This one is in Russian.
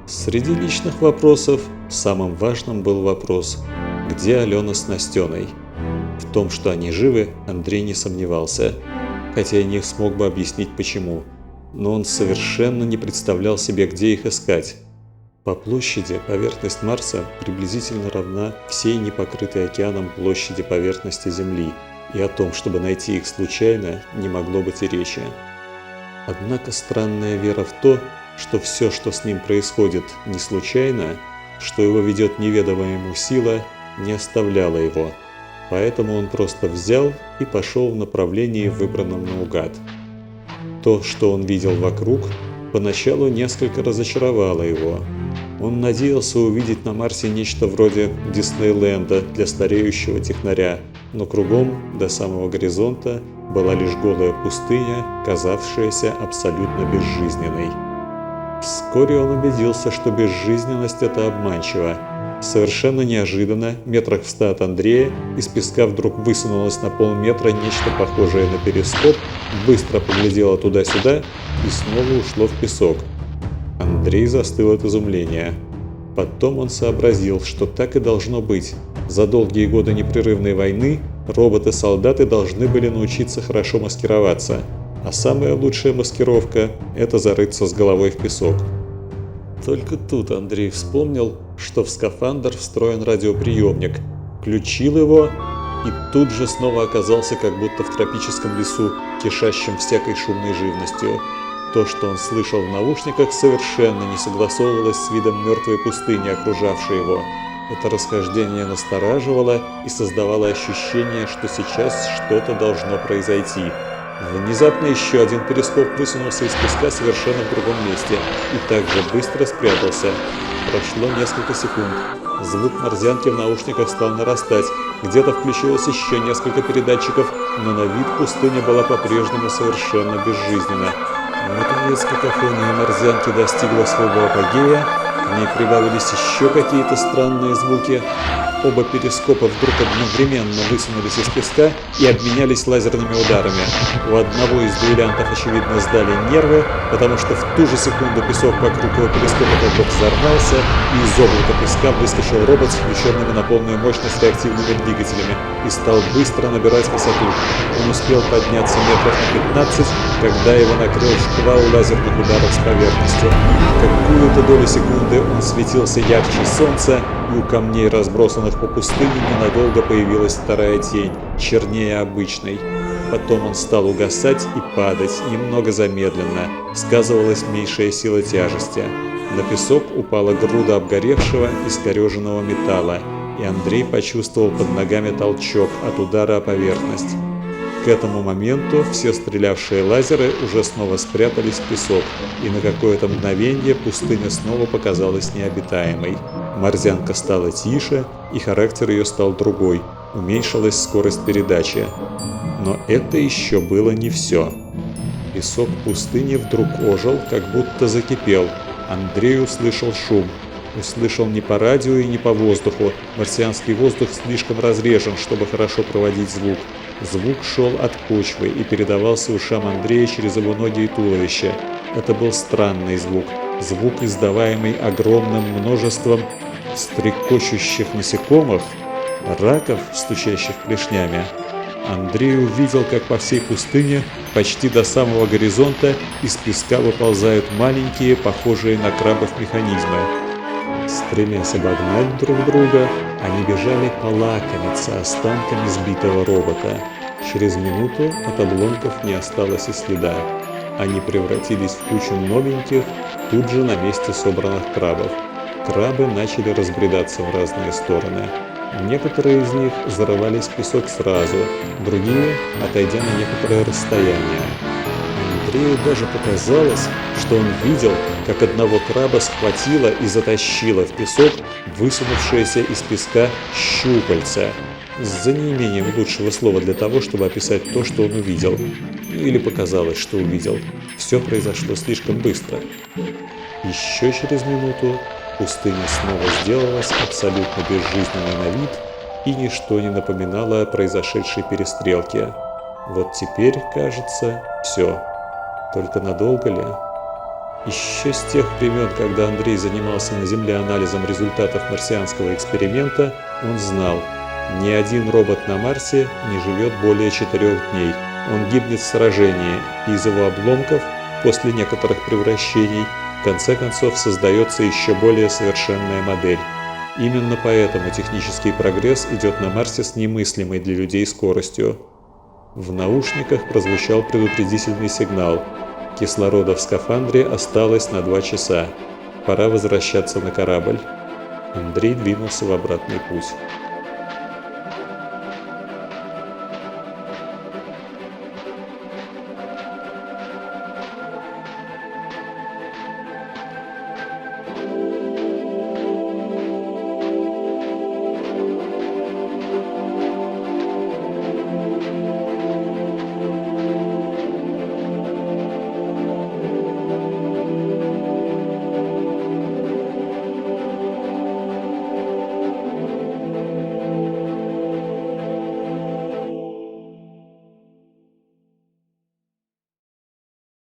Среди личных вопросов самым важным был вопрос, где Алена с Настеной. В том, что они живы, Андрей не сомневался, хотя и не смог бы объяснить почему, но он совершенно не представлял себе, где их искать. По площади поверхность Марса приблизительно равна всей непокрытой океаном площади поверхности Земли, и о том, чтобы найти их случайно, не могло быть и речи. Однако странная вера в то, что все, что с ним происходит, не случайно, что его ведет неведомая ему сила, не оставляла его. Поэтому он просто взял и пошел в направлении, выбранном наугад. То, что он видел вокруг, поначалу несколько разочаровало его. Он надеялся увидеть на Марсе нечто вроде Диснейленда для стареющего технаря, но кругом, до самого горизонта, была лишь голая пустыня, казавшаяся абсолютно безжизненной. Вскоре он убедился, что безжизненность – это обманчиво. Совершенно неожиданно, метрах в 100 от Андрея, из песка вдруг высунулось на полметра нечто похожее на перископ, быстро поглядело туда-сюда и снова ушло в песок. Андрей застыл от изумления. Потом он сообразил, что так и должно быть. За долгие годы непрерывной войны роботы-солдаты должны были научиться хорошо маскироваться, а самая лучшая маскировка – это зарыться с головой в песок. Только тут Андрей вспомнил, что в скафандр встроен радиоприемник, включил его и тут же снова оказался как будто в тропическом лесу, кишащем всякой шумной живностью. То, что он слышал в наушниках, совершенно не согласовывалось с видом мертвой пустыни, окружавшей его. Это расхождение настораживало и создавало ощущение, что сейчас что-то должно произойти. Внезапно еще один перископ высунулся из песка совершенно в другом месте и также быстро спрятался. Прошло несколько секунд. Звук морзянки в наушниках стал нарастать. Где-то включилось еще несколько передатчиков, но на вид пустыня была по-прежнему совершенно безжизненна. Наконец какофония морзянки достигла своего апогея, к ней прибавились еще какие-то странные звуки. Оба перископа вдруг одновременно высунулись из песка и обменялись лазерными ударами. У одного из дуэлянтов, очевидно, сдали нервы, потому что в ту же секунду песок вокруг его перископа как бы взорвался, и из облака песка выскочил робот с включенными на полную мощность реактивными двигателями и стал быстро набирать высоту. Он успел подняться метров на 15, когда его накрыл шквал лазерных ударов с поверхности. Какую-то долю секунды он светился ярче солнца, и у камней, разбросанных по пустыне, ненадолго появилась вторая тень, чернее обычной. Потом он стал угасать и падать, немного замедленно, сказывалась меньшая сила тяжести. На песок упала груда обгоревшего, искореженного металла, и Андрей почувствовал под ногами толчок от удара о поверхность. К этому моменту все стрелявшие лазеры уже снова спрятались в песок, и на какое-то мгновение пустыня снова показалась необитаемой. Морзянка стала тише, и характер ее стал другой, уменьшилась скорость передачи. Но это еще было не все. Песок пустыни вдруг ожил, как будто закипел. Андрей услышал шум. Услышал не по радио и не по воздуху. Марсианский воздух слишком разрежен, чтобы хорошо проводить звук. Звук шел от почвы и передавался ушам Андрея через его ноги и туловище. Это был странный звук. Звук, издаваемый огромным множеством стрекочущих насекомых, раков, стучащих клешнями. Андрей увидел, как по всей пустыне, почти до самого горизонта, из песка выползают маленькие, похожие на крабов механизмы. Стремясь обогнать друг друга, они бежали полакомиться останками сбитого робота. Через минуту от обломков не осталось и следа. Они превратились в кучу новеньких, тут же на месте собранных крабов. Крабы начали разбредаться в разные стороны. Некоторые из них зарывались в песок сразу, другие – отойдя на некоторое расстояние. Андрею даже показалось, что он видел, как одного краба схватило и затащило в песок высунувшееся из песка щупальца, за неимением лучшего слова для того, чтобы описать то, что он увидел. Или показалось, что увидел. Все произошло слишком быстро. Еще через минуту пустыня снова сделалась абсолютно безжизненной на вид, и ничто не напоминало о произошедшей перестрелке. Вот теперь, кажется, все. Только надолго ли? Еще с тех времен, когда Андрей занимался на Земле анализом результатов марсианского эксперимента, он знал, ни один робот на Марсе не живет более 4 дней. Он гибнет в сражении, и из его обломков, после некоторых превращений, в конце концов создается еще более совершенная модель. Именно поэтому технический прогресс идет на Марсе с немыслимой для людей скоростью. В наушниках прозвучал предупредительный сигнал. Кислорода в скафандре осталось на 2 часа. Пора возвращаться на корабль. Андрей двинулся в обратный путь.